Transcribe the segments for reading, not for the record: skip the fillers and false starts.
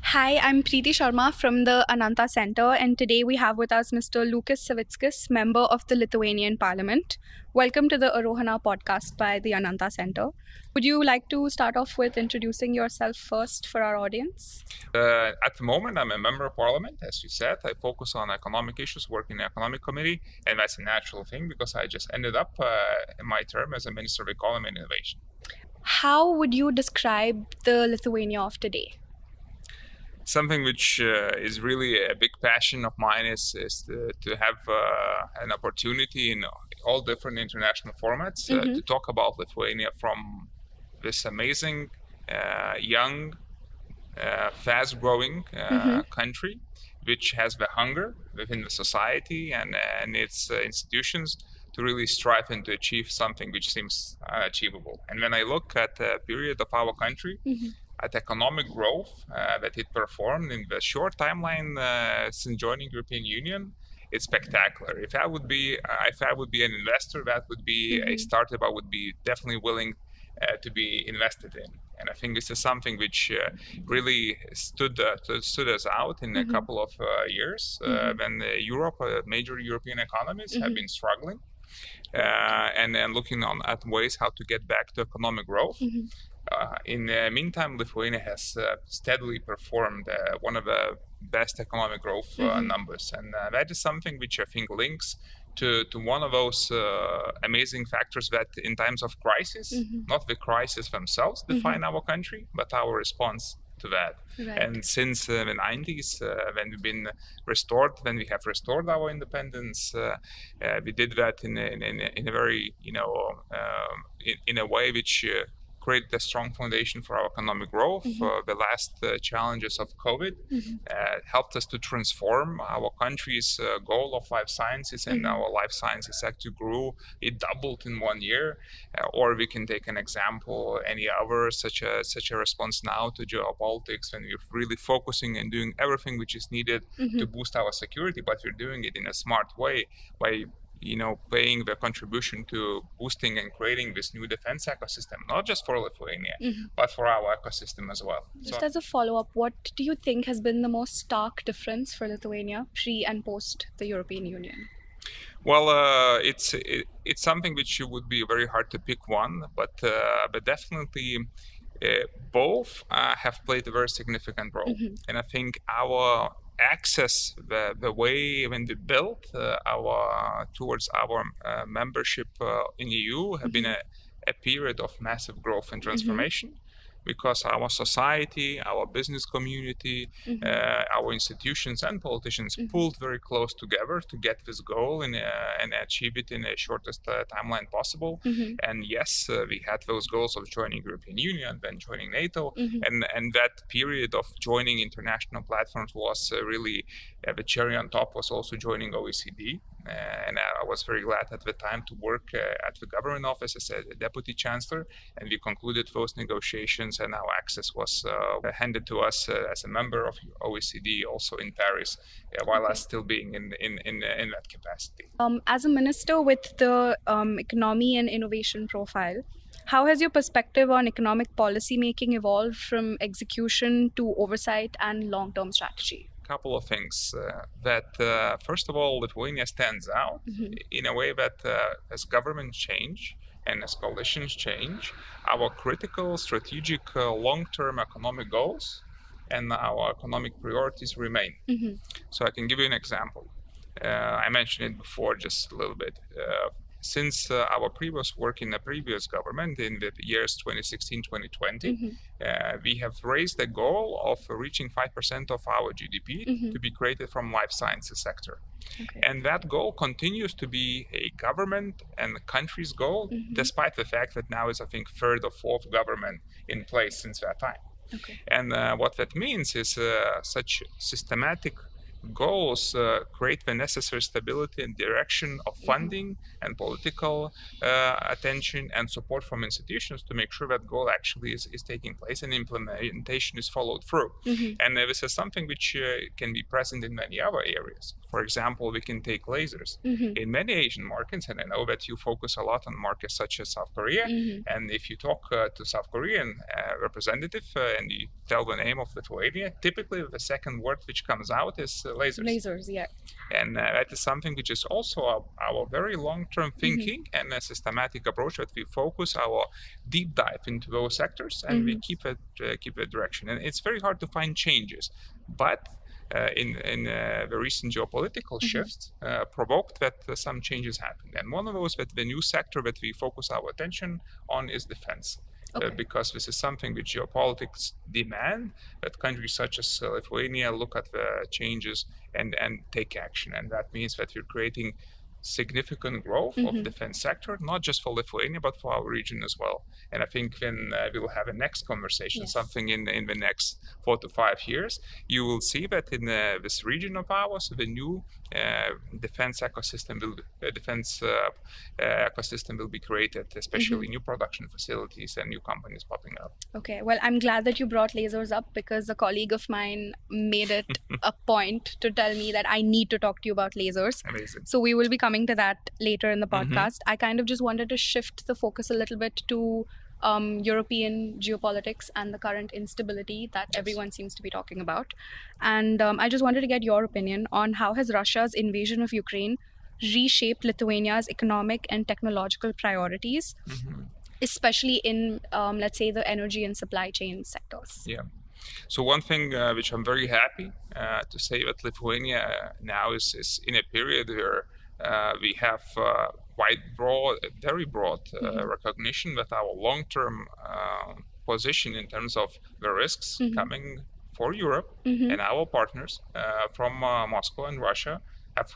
Hi, I'm Preeti Sharma from the Ananta Centre, and today we have with us Mr. Lukas Savickas, member of the Lithuanian Parliament. Welcome to the Arohana Podcast by the Ananta Centre. Would you like to start off with introducing yourself first for our audience? At the moment, I'm a member of parliament, as you said. I focus on economic issues, work in the economic committee, and that's a natural thing because I just ended up in my term as a Minister of Economy and Innovation. How would you describe the Lithuania of today? Something which is really a big passion of mine is to have an opportunity in all different international formats to talk about Lithuania from this amazing, young, fast-growing country, which has the hunger within the society and its institutions to really strive and to achieve something which seems unachievable. And when I look at the period of our country, at economic growth that it performed in the short timeline since joining European Union, it's spectacular. If I would be an investor, that would be a startup I would be definitely willing to be invested in. And I think this is something which really stood us out in a couple of years when Europe, major European economies have been struggling. And then looking at ways how to get back to economic growth. In the meantime, Lithuania has steadily performed one of the best economic growth numbers. And that is something which I think links to one of those amazing factors that in times of crisis, not the crisis themselves define our country, but our response to that. Right. And since the 90s, when we have restored our independence, we did that in a very, in a way which created a strong foundation for our economic growth. The last challenges of COVID helped us to transform our country's goal of life sciences, and our life sciences sector grew. It doubled in 1 year. Or we can take an example, any other, such a response now to geopolitics, when we're really focusing and doing everything which is needed to boost our security, but we're doing it in a smart way by paying the contribution to boosting and creating this new defense ecosystem, not just for Lithuania, but for our ecosystem as well. Just as a follow-up, what do you think has been the most stark difference for Lithuania pre and post the European Union? Well, it's something which would be very hard to pick one, but definitely both have played a very significant role. And I think our access, the way when we built towards our membership in EU have been a period of massive growth and transformation. Because our society, our business community, our institutions and politicians pulled very close together to get this goal and achieve it in the shortest timeline possible. And yes, we had those goals of joining European Union, then joining NATO, and that period of joining international platforms was really the cherry on top was also joining OECD. And I was very glad at the time to work at the government office as a deputy chancellor, and we concluded those negotiations, and our access was handed to us as a member of OECD, also in Paris, while us still being in that capacity. As a minister with the economy and innovation profile, how has your perspective on economic policy making evolved from execution to oversight and long-term strategy? Couple of things that first of all, Lithuania stands out in a way that as government change and as coalitions change, our critical strategic long-term economic goals and our economic priorities remain. So I can give you an example. I mentioned it before just a little bit. Since our previous work in the previous government in the years 2016-2020, we have raised the goal of reaching 5% of our GDP to be created from life sciences sector. And that goal continues to be a government and the country's goal, despite the fact that now is, I think, third or fourth government in place since that time. And what that means is such systematic goals create the necessary stability and direction of funding and political attention and support from institutions to make sure that goal actually is taking place and implementation is followed through. And this is something which can be present in many other areas. For example, we can take lasers. In many Asian markets, and I know that you focus a lot on markets such as South Korea, and if you talk to South Korean representative and you tell the name of Lithuania, typically the second word which comes out is lasers. Lasers, yeah. And that is something which is also our very long-term thinking and a systematic approach that we focus our deep dive into those sectors and we keep the direction. And it's very hard to find changes, but in the recent geopolitical shifts provoked that some changes happened. And one of those, that the new sector that we focus our attention on is defense. Because this is something which geopolitics demand, that countries such as Lithuania look at the changes and take action. And that means that we're creating significant growth of defense sector, not just for Lithuania, but for our region as well. And I think when we'll have a next conversation, something in the next 4 to 5 years, you will see that in this region of ours, the new defense ecosystem will be created, especially new production facilities and new companies popping up. Okay, well, I'm glad that you brought lasers up, because a colleague of mine made it a point to tell me that I need to talk to you about lasers. Amazing. So we will be coming to that later in the podcast. I kind of just wanted to shift the focus a little bit to European geopolitics and the current instability that everyone seems to be talking about. And I just wanted to get your opinion on how has Russia's invasion of Ukraine reshaped Lithuania's economic and technological priorities, especially in, let's say, the energy and supply chain sectors. Yeah. So one thing which I'm very happy to say, that Lithuania now is in a period where we have very broad recognition that our long-term position in terms of the risks coming for Europe and our partners from Moscow and Russia have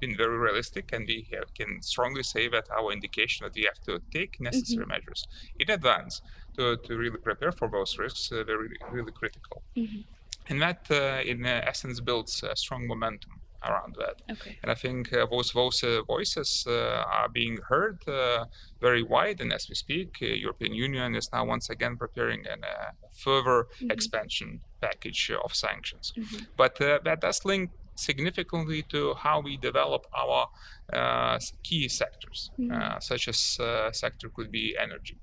been very realistic, and we can strongly say that our indication that we have to take necessary measures in advance to really prepare for those risks really critical. And that in essence builds a strong momentum around that. And I think those voices are being heard very wide, and as we speak, European Union is now once again preparing a further expansion package of sanctions. But that does link significantly to how we develop our key sectors, such as sector could be energy.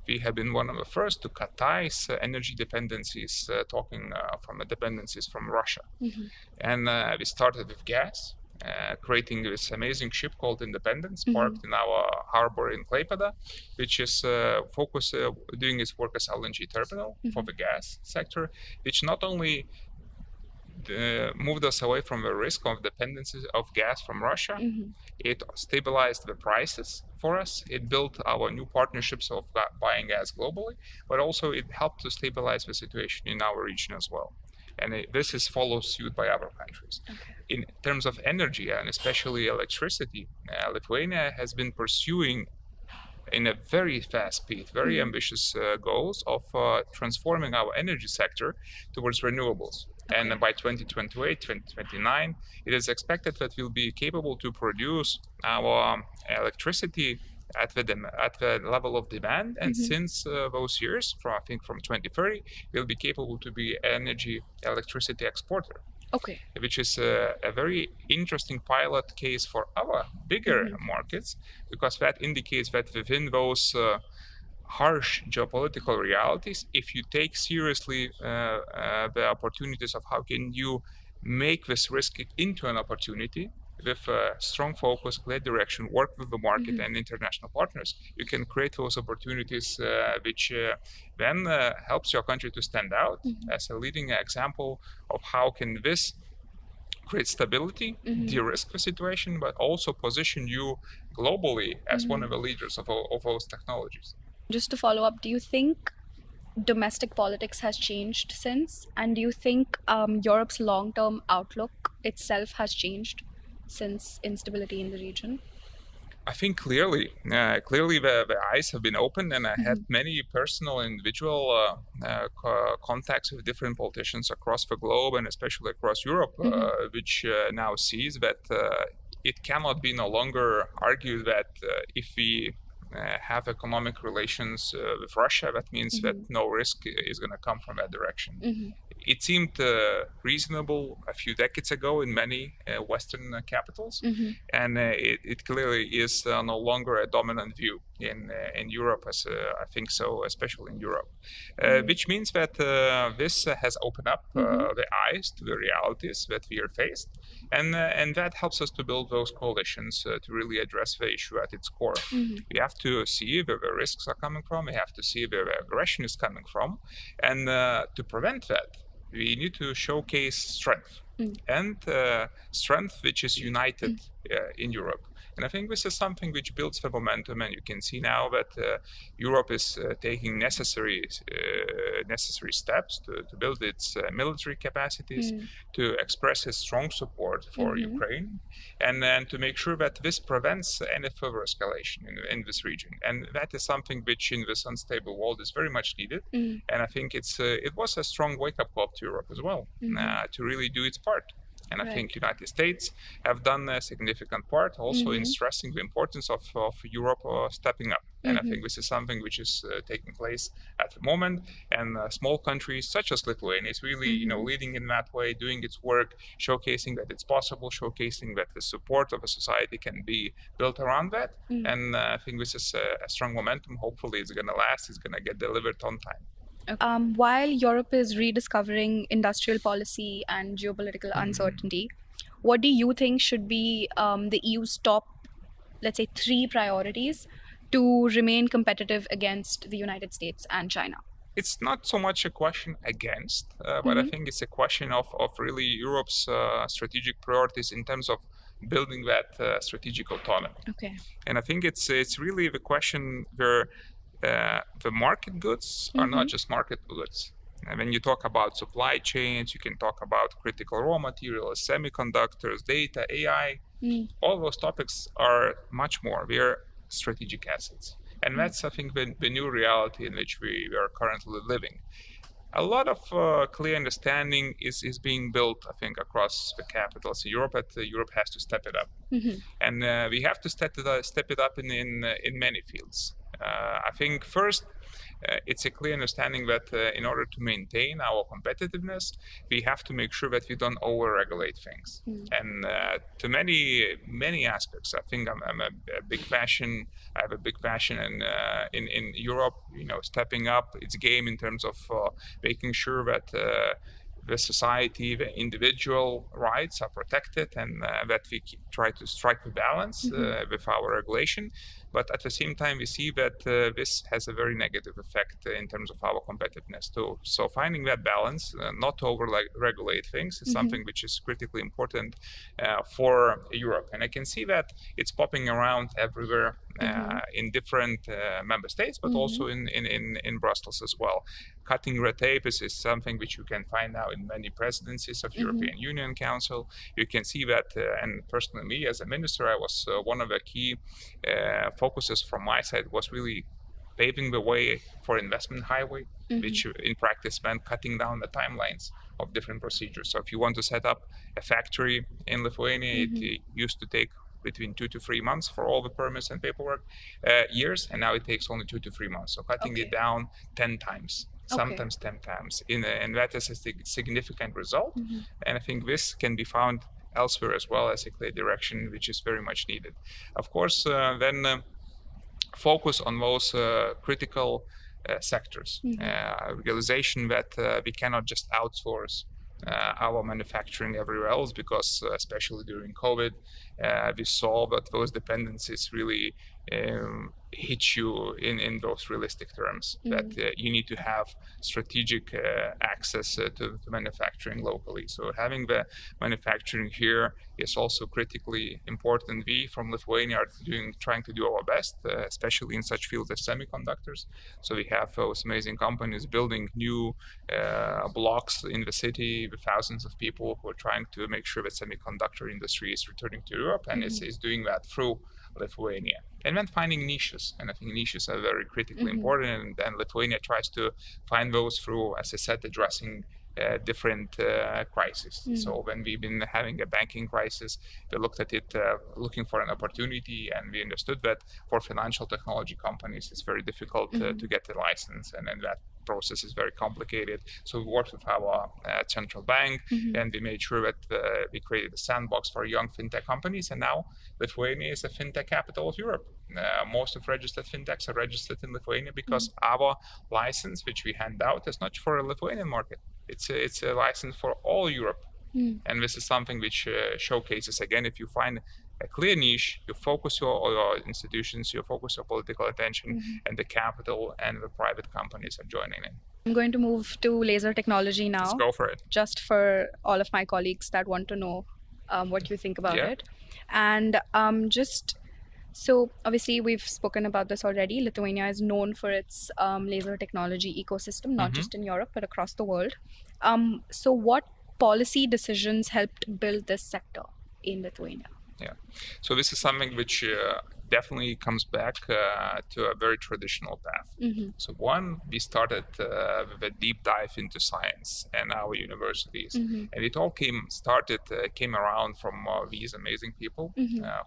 We have been one of the first to cut ties, energy dependencies, talking from the dependencies from Russia. And we started with gas, creating this amazing ship called Independence, parked in our harbor in Klaipėda, which is doing its work as LNG terminal for the gas sector, which not only moved us away from the risk of dependencies of gas from Russia. It stabilized the prices for us. It built our new partnerships of buying gas globally, but also it helped to stabilize the situation in our region as well. And this is follows suit by other countries. In terms of energy, and especially electricity, Lithuania has been pursuing in a very fast speed, very ambitious goals of transforming our energy sector towards renewables. And by 2028, 2029, it is expected that we'll be capable to produce our electricity at the level of demand. And since those years, I think from 2030, we'll be capable to be electricity exporter. Which is a very interesting pilot case for our bigger markets, because that indicates that within those harsh geopolitical realities, if you take seriously the opportunities of how can you make this risk into an opportunity with a strong focus, clear direction, work with the market and international partners, you can create those opportunities which then helps your country to stand out as a leading example of how can this create stability, de-risk the situation, but also position you globally as one of the leaders of those technologies. Just to follow up, do you think domestic politics has changed since? And do you think Europe's long-term outlook itself has changed since instability in the region? I think clearly the eyes have been opened, and I had many personal individual contacts with different politicians across the globe and especially across Europe, which now sees that it cannot be no longer argued that if we have economic relations with Russia, that means that no risk is going to come from that direction. it seemed reasonable a few decades ago in many Western capitals, and it clearly is no longer a dominant view in Europe, as I think so, especially in Europe, which means that this has opened up the eyes to the realities that we are faced, and that helps us to build those coalitions to really address the issue at its core. We have to see where the risks are coming from. We have to see where the aggression is coming from, and to prevent that, we need to showcase strength, and strength which is united in Europe. And I think this is something which builds the momentum, and you can see now that Europe is taking necessary steps to build its military capacities, to express its strong support for Ukraine, and then to make sure that this prevents any further escalation in this region. And that is something which in this unstable world is very much needed. And I think it was a strong wake-up call to Europe as well, to really do its part. And I think United States have done a significant part also in stressing the importance of Europe stepping up. And I think this is something which is taking place at the moment. And small countries such as Lithuania is really, leading in that way, doing its work, showcasing that it's possible, showcasing that the support of a society can be built around that. And I think this is a strong momentum. Hopefully it's going to last, it's going to get delivered on time. While Europe is rediscovering industrial policy and geopolitical uncertainty, what do you think should be the EU's top, let's say, 3 priorities to remain competitive against the United States and China? It's not so much a question against, but I think it's a question of really Europe's strategic priorities in terms of building that strategic autonomy. Okay. And I think it's really the question where the market goods are not just market goods. And when you talk about supply chains, you can talk about critical raw materials, semiconductors, data, AI. All those topics are much more. We are strategic assets. And that's, I think, the new reality in which we are currently living. A lot of clear understanding is being built, I think, across the capitals in Europe, but Europe has to step it up. And we have to step it up in many fields. I think first, it's a clear understanding that in order to maintain our competitiveness, we have to make sure that we don't over-regulate things. And to many aspects, I think I have a big passion in Europe, stepping up its game in terms of making sure that the society, the individual rights are protected, and that we try to strike the balance with our regulation. But at the same time, we see that this has a very negative effect in terms of our competitiveness too. So finding that balance, not to over-regulate things, is something which is critically important for Europe. And I can see that it's popping around everywhere in different member states, but also in Brussels as well. Cutting red tape is something which you can find now in many presidencies of European Union Council. You can see that, and personally me as a minister, I was one of the key focuses from my side was really paving the way for investment highway, which in practice meant cutting down the timelines of different procedures. So if you want to set up a factory in Lithuania, it used to take between 2 to 3 months for all the permits and paperwork, years, and now it takes only 2 to 3 months. So cutting it down 10 times. Sometimes 10 times, and that is a significant result. And I think this can be found elsewhere as well as a clear direction, which is very much needed. Of course, then focus on those critical sectors. Realization that we cannot just outsource our manufacturing everywhere else, because especially during COVID, we saw that those dependencies really hit you in those realistic terms, that you need to have strategic access to manufacturing locally. So having the manufacturing here is also critically important. We from Lithuania are trying to do our best, especially in such fields as semiconductors. So we have those amazing companies building new blocks in the city with thousands of people who are trying to make sure that semiconductor industry is returning to Europe, and is doing that through Lithuania. And then finding niches, and I think niches are very critically important, and Lithuania tries to find those through, as I said, addressing different crises. So when we've been having a banking crisis, we looked at it looking for an opportunity, and we understood that for financial technology companies it's very difficult to get a license, and that process is very complicated. So we worked with our central bank, and we made sure that we created a sandbox for young fintech companies. And now Lithuania is a fintech capital of Europe. Most of registered fintechs are registered in Lithuania because our license, which we hand out, is not for a Lithuanian market. It's a license for all Europe. And this is something which showcases, again, if you find a clear niche, you focus your institutions, you focus your political attention, and the capital and the private companies are joining in. I'm going to move to laser technology now. Let's go for it. Just for all of my colleagues that want to know what you think about it. And so obviously we've spoken about this already. Lithuania is known for its laser technology ecosystem, not just in Europe, but across the world. So what policy decisions helped build this sector in Lithuania? Yeah, so this is something which definitely comes back to a very traditional path. So we started with a deep dive into science and our universities, and it all came around from these amazing people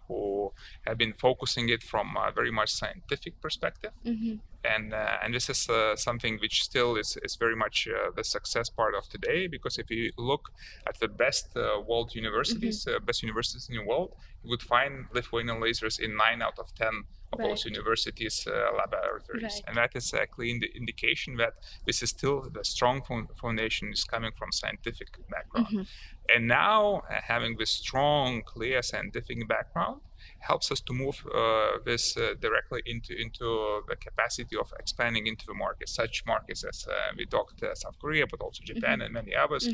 who have been focusing it from a very much scientific perspective. And this is something which still is very much the success part of today, because if you look at the best world universities, best universities in the world, you would find Lithuanian lasers in 9 out of 10 of those universities' laboratories. And that is a clear indication that this is still the strong foundation is coming from scientific background. And now having this strong, clear scientific background helps us to move this directly into the capacity of expanding into the market, such markets as we talked South Korea, but also Japan and many others.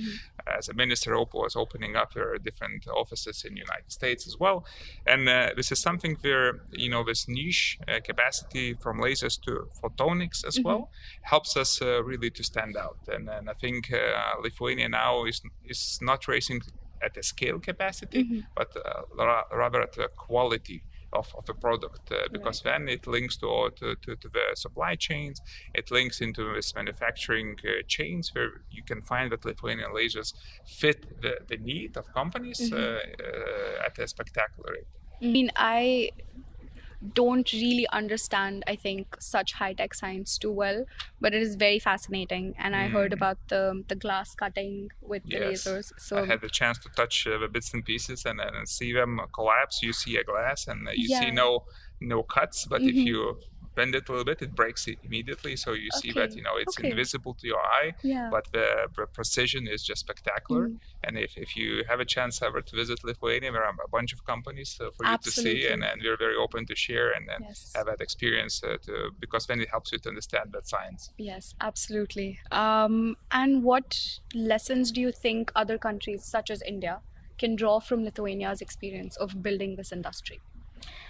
As a minister, OPPO is opening up different offices in the United States as well. And this is something where, this niche capacity from lasers to photonics as well helps us really to stand out. And I think Lithuania now is not racing at a scale capacity, but rather at the quality of a product, because then it links to the supply chains, it links into this manufacturing chains where you can find that Lithuanian lasers fit the need of companies at a spectacular rate. I mean, I don't really understand, I think, such high-tech science too well, but it is very fascinating. And I heard about the glass cutting with the lasers. So I had the chance to touch the bits and pieces and see them collapse. You see a glass and you see no cuts, but if you bend it a little bit, it breaks it immediately. So you see that it's invisible to your eye, but the precision is just spectacular. And if you have a chance ever to visit Lithuania, there are a bunch of companies for you to see, and we're very open to share and have that experience because then it helps you to understand that science. Yes, absolutely. And what lessons do you think other countries such as India can draw from Lithuania's experience of building this industry?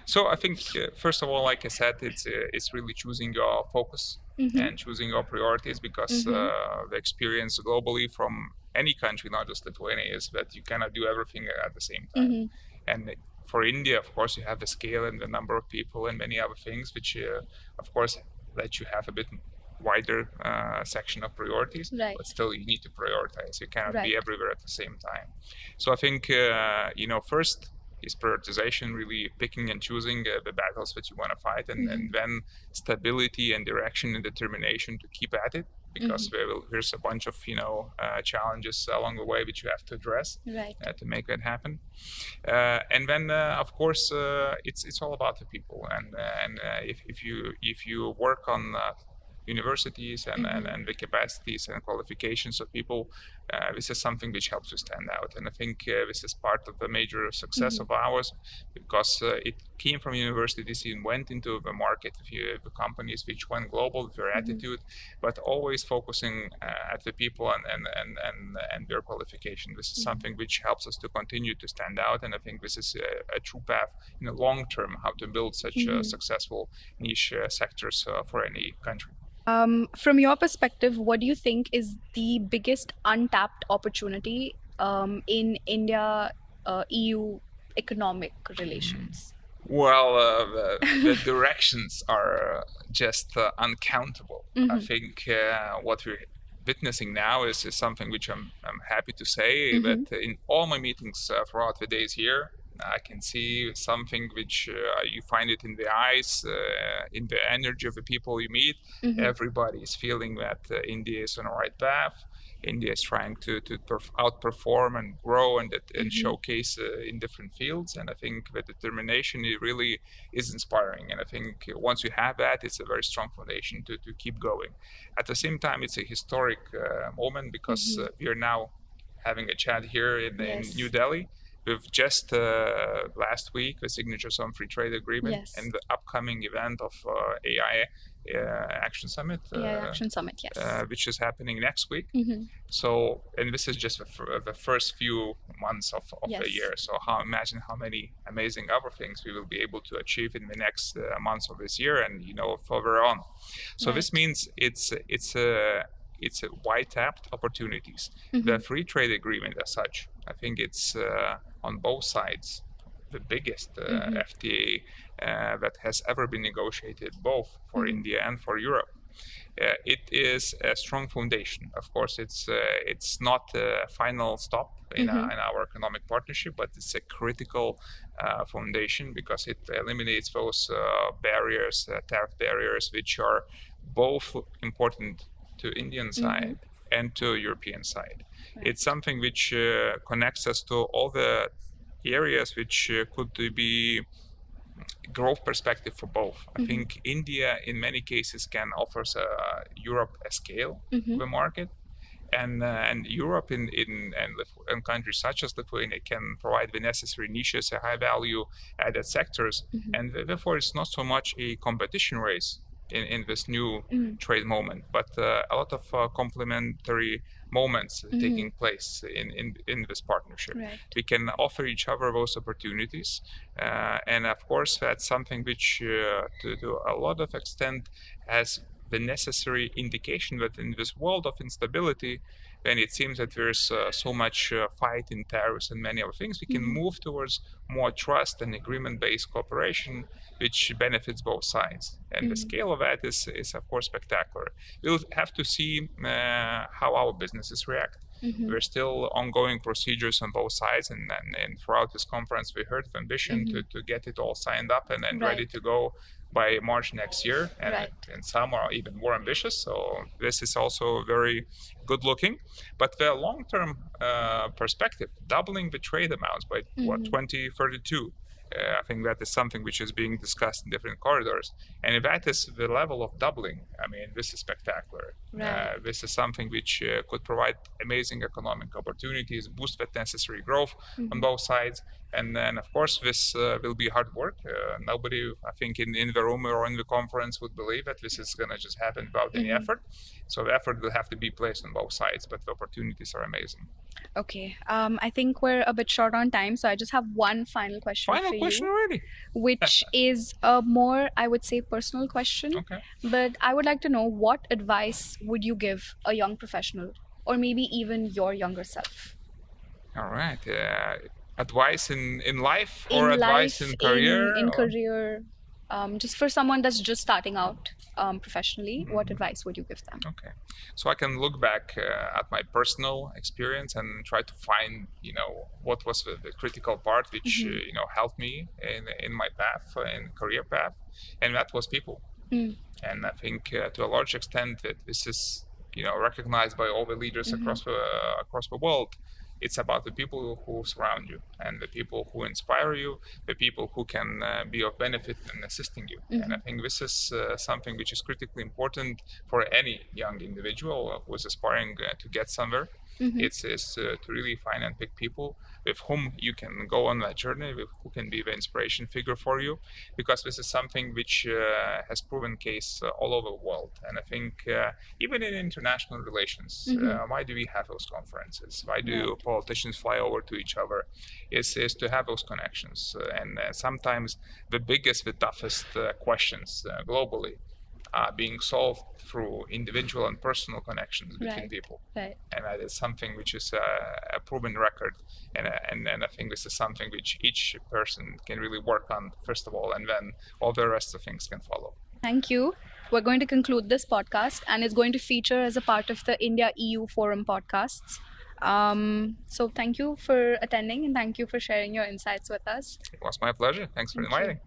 So I think, first of all, like I said, it's really choosing your focus and choosing your priorities, because the experience globally from any country, not just Lithuania, is that you cannot do everything at the same time. And for India, of course, you have the scale and the number of people and many other things, which, of course, let you have a bit wider section of priorities, but still you need to prioritize. You cannot be everywhere at the same time. So I think, first, is prioritization, really picking and choosing the battles that you want to fight, and then stability and direction and determination to keep at it, because there's a bunch of challenges along the way which you have to address to make that happen. And then of course it's all about the people, and if you work on universities and the capacities and qualifications of people, this is something which helps you stand out. And I think this is part of the major success of ours, because it came from universities and went into the market, the companies which went global with their attitude, but always focusing at the people and their qualification. This is something which helps us to continue to stand out, and I think this is a true path in the long term, how to build such successful niche sectors for any country. From your perspective, what do you think is the biggest untapped opportunity in India-EU economic relations? Well, the directions are just uncountable. I think what we're witnessing now is something which I'm happy to say that in all my meetings throughout the days here, I can see something which you find it in the eyes, in the energy of the people you meet. Everybody is feeling that India is on the right path. India is trying to outperform and grow and showcase in different fields. And I think the determination really is inspiring. And I think once you have that, it's a very strong foundation to keep going. At the same time, it's a historic moment because we are now having a chat here in New Delhi. We've just last week the signatures on free trade agreement and the upcoming event of AI Action Summit. Action Summit, yes. Which is happening next week. So, and this is just the first few months of the year. So imagine how many amazing other things we will be able to achieve in the next months of this year and, further on. So this means it's a wide tapped opportunities. The free trade agreement as such, I think it's on both sides the biggest FTA that has ever been negotiated, both for India and for Europe. It is a strong foundation. Of course, it's not a final stop in our economic partnership, but it's a critical foundation because it eliminates those barriers, tariff barriers, which are both important to Indian side and to European side. It's something which connects us to all the areas which could be growth perspective for both. I think India in many cases can offer Europe a scale the market, and Europe in countries such as Lithuania can provide the necessary niches, high value added sectors, and therefore it's not so much a competition race in this new trade moment, but a lot of complementary moments taking place in this partnership. We can offer each other those opportunities, and of course that's something which to a lot of extent has the necessary indication that in this world of instability, when it seems that there's so much fight in tariffs and many other things, we can move towards more trust and agreement-based cooperation, which benefits both sides. And the scale of that is of course spectacular. We'll have to see how our businesses react. There's still ongoing procedures on both sides, and throughout this conference we heard the ambition to get it all signed up and ready to go by March next year, and some are even more ambitious. So this is also very good looking. But the long-term perspective, doubling the trade amounts by 2032, I think that is something which is being discussed in different corridors. And if that is the level of doubling, I mean, this is spectacular. This is something which could provide amazing economic opportunities, boost that necessary growth on both sides. And then, of course, this will be hard work. Nobody, I think, in the room or in the conference would believe that this is going to just happen without any effort. So the effort will have to be placed on both sides, but the opportunities are amazing. Okay. I think we're a bit short on time, so I just have one final question for you. Final question already? Which is a more, I would say, personal question. Okay. But I would like to know, what advice would you give a young professional, or maybe even your younger self? All right. Advice in life, or advice in career? In career. Just for someone that's just starting out professionally, what advice would you give them? Okay, so I can look back at my personal experience and try to find, what was the critical part which helped me in my path, in career path, and that was people. And I think to a large extent that this is recognized by all the leaders across the world. It's about the people who surround you and the people who inspire you, the people who can be of benefit in assisting you. And I think this is something which is critically important for any young individual who is aspiring to get somewhere. It's to really find and pick people with whom you can go on that journey, with who can be the inspiration figure for you, because this is something which has proven case all over the world. And I think even in international relations, why do we have those conferences? Why do politicians fly over to each other? Is to have those connections. And sometimes the biggest, the toughest questions globally are being solved through individual and personal connections between people. And that is something which is a proven record. And I think this is something which each person can really work on, first of all, and then all the rest of things can follow. Thank you. We're going to conclude this podcast, and it's going to feature as a part of the India-EU Forum podcasts. So thank you for attending and thank you for sharing your insights with us. It was my pleasure. Thanks for Thank you. inviting.